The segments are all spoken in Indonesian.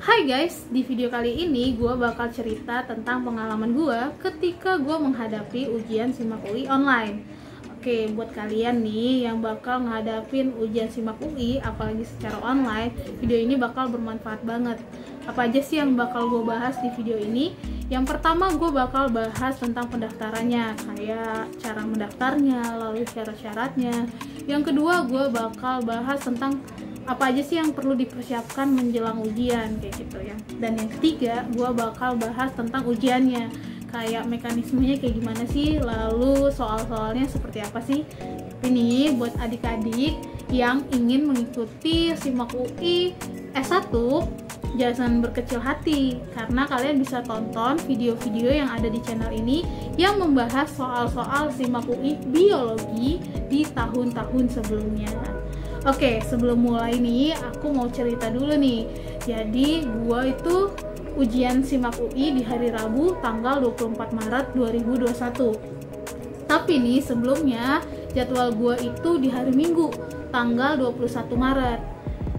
Hai guys, di video kali ini gue bakal cerita tentang pengalaman gue ketika gue menghadapi ujian SIMAK UI online. Oke, buat kalian nih yang bakal ngadapin ujian SIMAK UI, apalagi secara online, video ini bakal bermanfaat banget. Apa aja sih yang bakal gue bahas di video ini? Yang pertama, gue bakal bahas tentang pendaftarannya, kayak cara mendaftarnya, lalu syarat-syaratnya. Yang kedua, gue bakal bahas tentang apa aja sih yang perlu dipersiapkan menjelang ujian, kayak gitu ya. Dan yang ketiga, gue bakal bahas tentang ujiannya, kayak mekanismenya kayak gimana sih, lalu soal-soalnya seperti apa sih. Ini buat adik-adik yang ingin mengikuti SIMAK UI S1, jangan berkecil hati, karena kalian bisa tonton video-video yang ada di channel ini yang membahas soal-soal SIMAK UI biologi di tahun-tahun sebelumnya. Oke, sebelum mulai nih, aku mau cerita dulu nih. Jadi, gua itu ujian SIMAK UI di hari Rabu tanggal 24 Maret 2021. Tapi nih, sebelumnya jadwal gua itu di hari Minggu tanggal 21 Maret.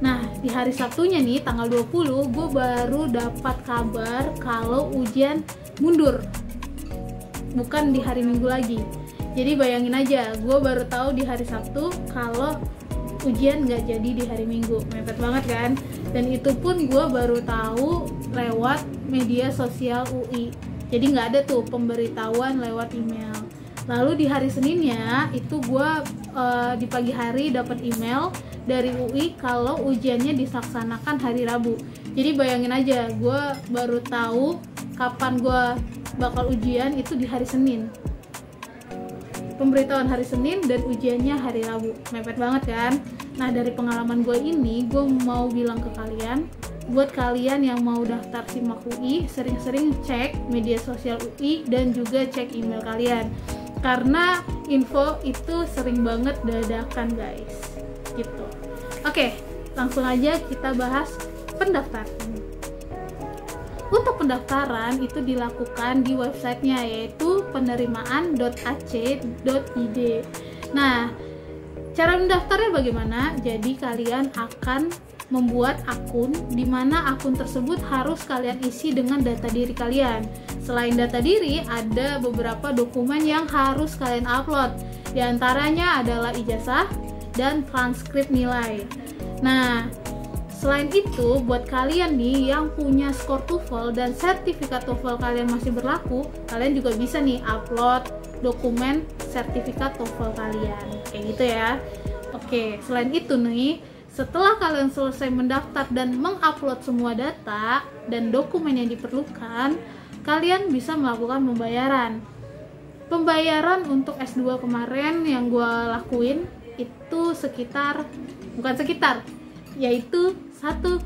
Nah, di hari Sabtunya nih, tanggal 20, gue baru dapat kabar kalau ujian mundur. Bukan di hari Minggu lagi. Jadi bayangin aja, gue baru tahu di hari Sabtu kalau ujian nggak jadi di hari Minggu. Mepet banget kan? Dan itu pun gue baru tahu lewat media sosial UI. Jadi nggak ada tuh pemberitahuan lewat email. Lalu di hari Seninnya itu gue di pagi hari dapat email dari UI kalau ujiannya dilaksanakan hari Rabu. Jadi bayangin aja, gue baru tahu kapan gue bakal ujian itu di hari Senin. Pemberitahuan hari Senin dan ujiannya hari Rabu. Mepet banget kan? Nah, dari pengalaman gue ini, gue mau bilang ke kalian, buat kalian yang mau daftar SIMAK UI, sering-sering cek media sosial UI dan juga cek email kalian. Karena info itu sering banget dadakan guys. Gitu. Oke, langsung aja kita bahas pendaftaran. Untuk pendaftaran itu dilakukan di websitenya, yaitu penerimaan.ac.id. Nah, cara mendaftarnya bagaimana? Jadi kalian akan membuat akun, di mana akun tersebut harus kalian isi dengan data diri kalian. Selain data diri, ada beberapa dokumen yang harus kalian upload. Di antaranya adalah ijazah dan transkrip nilai. Nah, selain itu, buat kalian nih yang punya skor TOEFL dan sertifikat TOEFL kalian masih berlaku, kalian juga bisa nih upload dokumen sertifikat TOEFL kalian, kayak gitu ya. Oke, selain itu nih, setelah kalian selesai mendaftar dan mengupload semua data dan dokumen yang diperlukan, kalian bisa melakukan pembayaran. Pembayaran untuk S2 kemarin yang gue lakuin itu yaitu 1,2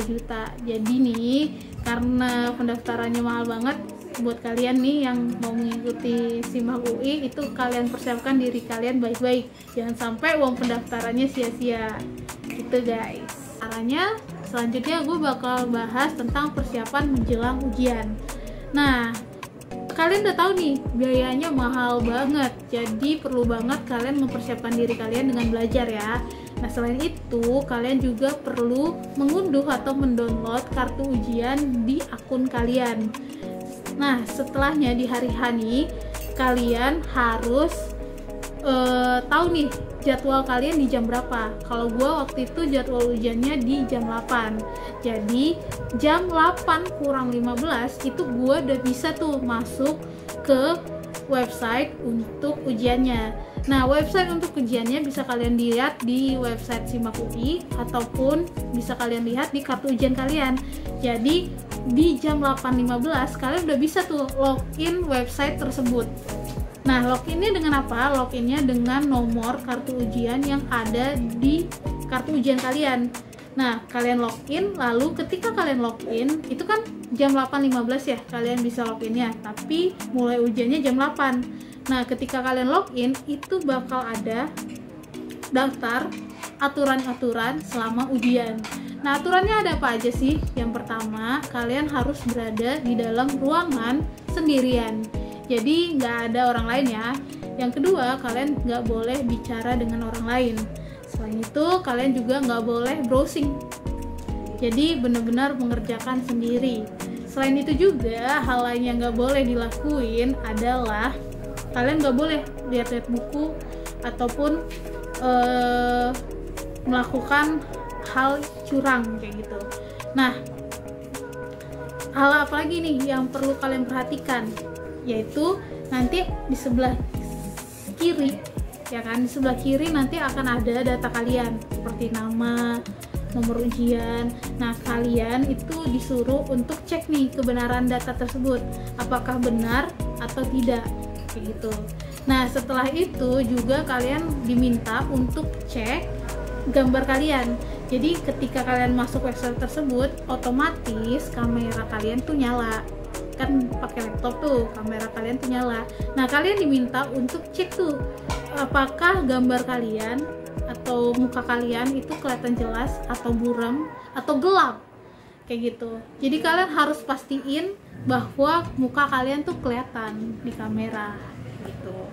juta. Jadi nih, karena pendaftarannya mahal banget, buat kalian nih yang mau mengikuti SIMAK UI, itu kalian persiapkan diri kalian baik-baik. Jangan sampai uang pendaftarannya sia-sia. Gitu guys. Caranya, selanjutnya gue bakal bahas tentang persiapan menjelang ujian. Nah, kalian udah tahu nih, biayanya mahal banget. Jadi perlu banget kalian mempersiapkan diri kalian dengan belajar ya. Nah, selain itu, kalian juga perlu mengunduh atau mendownload kartu ujian di akun kalian. Nah, setelahnya di hari H nih, kalian harus tahu nih jadwal kalian di jam berapa. Kalau gue waktu itu jadwal ujiannya di jam 8. Jadi jam 8 kurang 15 itu gue udah bisa tuh masuk ke website untuk ujiannya. Nah, website untuk ujiannya bisa kalian lihat di website SIMAK UI ataupun bisa kalian lihat di kartu ujian kalian. Jadi di jam 8.15 kalian udah bisa tuh login website tersebut. Nah, loginnya dengan apa? Loginnya dengan nomor kartu ujian yang ada di kartu ujian kalian. Nah, kalian login, lalu ketika kalian login, itu kan jam 8.15 ya, kalian bisa loginnya. Tapi mulai ujiannya jam 8. Nah, ketika kalian login, itu bakal ada daftar aturan-aturan selama ujian. Nah, aturannya ada apa aja sih? Yang pertama, kalian harus berada di dalam ruangan sendirian. Jadi nggak ada orang lain ya. Yang kedua, kalian nggak boleh bicara dengan orang lain. Selain itu, kalian juga nggak boleh browsing. Jadi benar-benar mengerjakan sendiri. Selain itu juga hal lain yang nggak boleh dilakuin adalah kalian nggak boleh lihat-lihat buku ataupun melakukan hal curang kayak gitu. Nah, hal apa lagi nih yang perlu kalian perhatikan, yaitu nanti di sebelah kiri, ya kan, di sebelah kiri nanti akan ada data kalian seperti nama, nomor ujian. Nah, kalian itu disuruh untuk cek nih kebenaran data tersebut, apakah benar atau tidak kayak gitu. Nah, setelah itu juga kalian diminta untuk cek gambar kalian. Jadi ketika kalian masuk website tersebut, otomatis kamera kalian tuh nyala. Kan pakai laptop tuh, kamera kalian tuh nyala. Nah, kalian diminta untuk cek tuh apakah gambar kalian atau muka kalian itu kelihatan jelas atau buram atau gelap kayak gitu. Jadi kalian harus pastiin bahwa muka kalian tuh kelihatan di kamera gitu.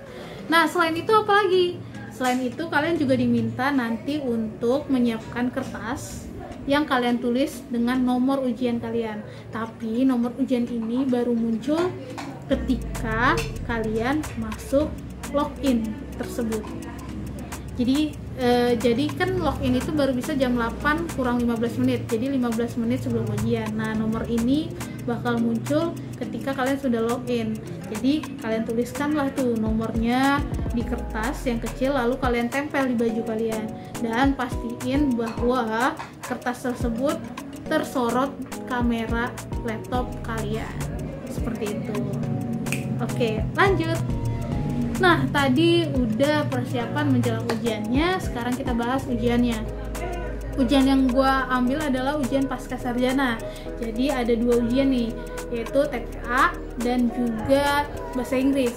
Nah, selain itu apa lagi? Selain itu kalian juga diminta nanti untuk menyiapkan kertas yang kalian tulis dengan nomor ujian kalian. Tapi nomor ujian ini baru muncul ketika kalian masuk login tersebut. Jadi kan login itu baru bisa jam 8 kurang 15 menit. Jadi 15 menit sebelum ujian. Nah, nomor ini bakal muncul ketika kalian sudah login. Jadi kalian tuliskanlah tuh nomornya di kertas yang kecil, lalu kalian tempel di baju kalian dan pastiin bahwa kertas tersebut tersorot kamera laptop kalian seperti itu. Oke, lanjut. Nah, tadi udah persiapan menjelang ujiannya, sekarang kita bahas ujiannya. Ujian yang gue ambil adalah ujian pasca sarjana. Jadi ada 2 ujian nih, yaitu TPA dan juga bahasa Inggris.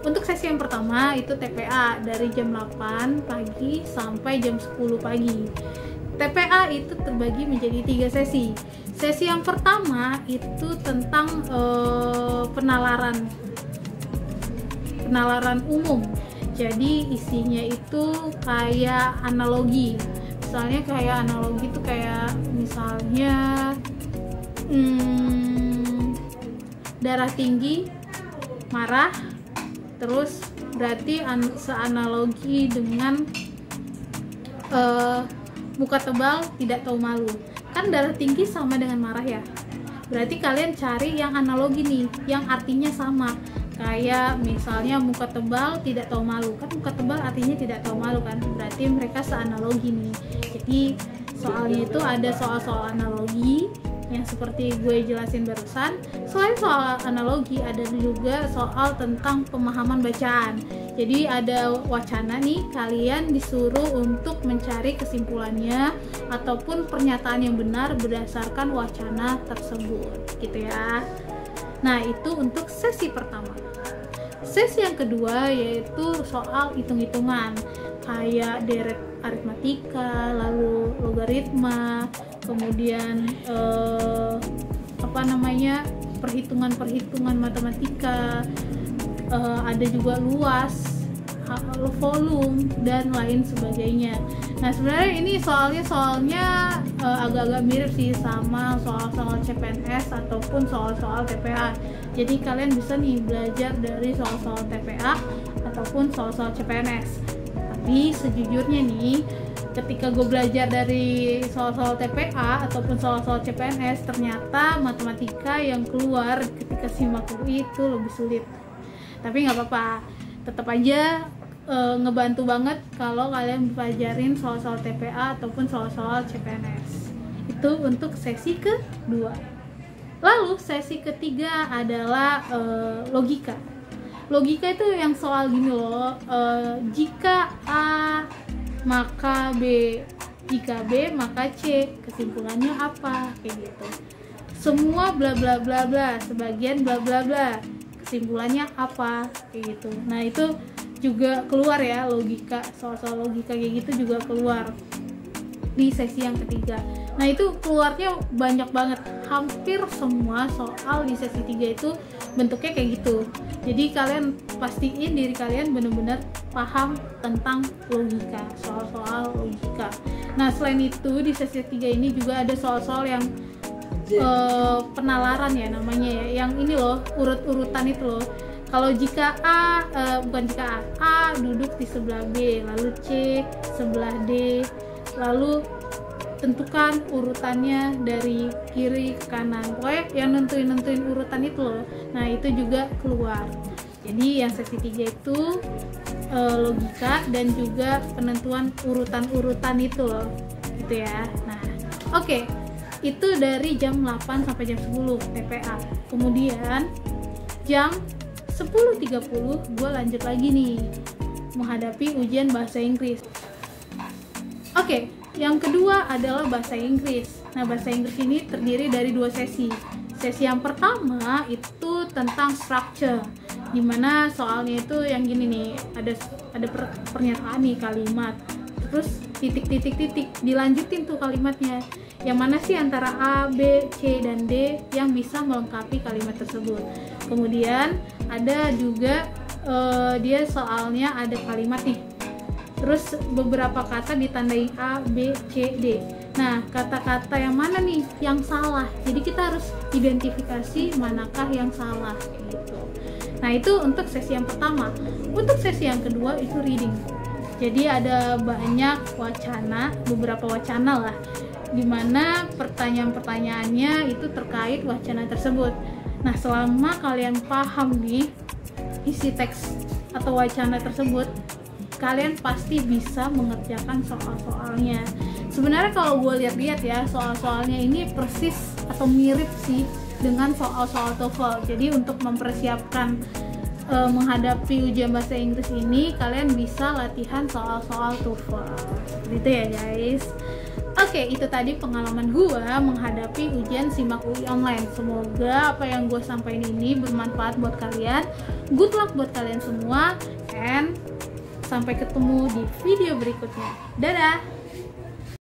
Untuk sesi yang pertama itu TPA dari jam 8 pagi sampai jam 10 pagi. TPA itu terbagi menjadi 3 sesi. Sesi yang pertama itu tentang penalaran umum. Jadi isinya itu kayak analogi. Misalnya kayak analogi itu kayak misalnya darah tinggi, marah, terus berarti seanalogi dengan muka tebal, tidak tahu malu. Kan darah tinggi sama dengan marah ya. Berarti kalian cari yang analogi nih, yang artinya sama. Kayak misalnya muka tebal tidak tahu malu, kan muka tebal artinya tidak tahu malu kan, berarti mereka seanalogi nih. Jadi soalnya itu ada soal-soal analogi yang seperti gue jelasin barusan. Selain soal analogi ada juga soal tentang pemahaman bacaan. Jadi ada wacana nih, kalian disuruh untuk mencari kesimpulannya ataupun pernyataan yang benar berdasarkan wacana tersebut gitu ya. Nah, itu untuk sesi pertama. Sesi yang kedua yaitu soal hitung-hitungan kayak deret aritmatika, lalu logaritma, kemudian perhitungan matematika, ada juga luas, volume dan lain sebagainya. Nah, sebenarnya ini soalnya agak-agak mirip sih sama soal-soal CPNS ataupun soal-soal TPA. Jadi kalian bisa nih belajar dari soal-soal TPA ataupun soal-soal CPNS. Tapi sejujurnya nih, ketika gue belajar dari soal-soal TPA ataupun soal-soal CPNS, ternyata matematika yang keluar ketika simak UI itu lebih sulit. Tapi nggak apa-apa, tetap aja ngebantu banget kalau kalian pelajarin soal-soal TPA ataupun soal-soal CPNS. Itu untuk sesi kedua. Lalu sesi ketiga adalah logika. Logika itu yang soal gini loh, jika A maka B, jika B maka C, kesimpulannya apa, kayak gitu. Semua bla bla bla bla, sebagian bla bla bla, kesimpulannya apa, kayak gitu. Nah, itu juga keluar ya, logika, soal-soal logika kayak gitu juga keluar di sesi yang ketiga. Nah, itu keluarnya banyak banget, hampir semua soal di sesi 3 itu bentuknya kayak gitu. Jadi kalian pastiin diri kalian benar-benar paham tentang logika, soal-soal logika. Nah selain itu di sesi 3 ini juga ada soal-soal yang penalaran ya namanya ya, yang ini loh, urut-urutan itu loh. Kalau jika bukan jika A duduk di sebelah B, lalu C sebelah D, lalu tentukan urutannya dari kiri ke kanan. Pokoknya yang nentuin urutan itu loh. Nah itu juga keluar. Jadi yang sesi 3 itu logika dan juga penentuan urutan-urutan itu loh, gitu ya. Nah oke, itu dari jam 8 sampai jam 10 TPA. Kemudian jam 10.30 gue lanjut lagi nih menghadapi ujian bahasa Inggris. Oke, yang kedua adalah bahasa Inggris. Nah bahasa Inggris ini terdiri dari 2 sesi. Sesi yang pertama itu tentang structure, dimana soalnya itu yang gini nih, ada pernyataan nih, kalimat, terus titik dilanjutin tuh kalimatnya, yang mana sih antara A, B, C, dan D yang bisa melengkapi kalimat tersebut. Kemudian ada juga dia soalnya ada kalimat nih, terus beberapa kata ditandai A, B, C, D. Nah kata-kata yang mana nih yang salah, jadi kita harus identifikasi manakah yang salah gitu. Nah itu untuk sesi yang pertama. Untuk sesi yang kedua itu reading. Jadi ada banyak wacana, beberapa wacana lah, dimana pertanyaan-pertanyaannya itu terkait wacana tersebut. Nah selama kalian paham nih isi teks atau wacana tersebut, kalian pasti bisa mengerjakan soal-soalnya. Sebenarnya kalau gue lihat-lihat ya, soal-soalnya ini persis atau mirip sih dengan soal-soal TOEFL. Jadi untuk mempersiapkan menghadapi ujian bahasa Inggris ini, kalian bisa latihan soal-soal TOEFL. Gitu ya guys. Oke, itu tadi pengalaman gue menghadapi ujian SIMAK UI online. Semoga apa yang gue sampaikan ini bermanfaat buat kalian. Good luck buat kalian semua, and sampai ketemu di video berikutnya. Dadah!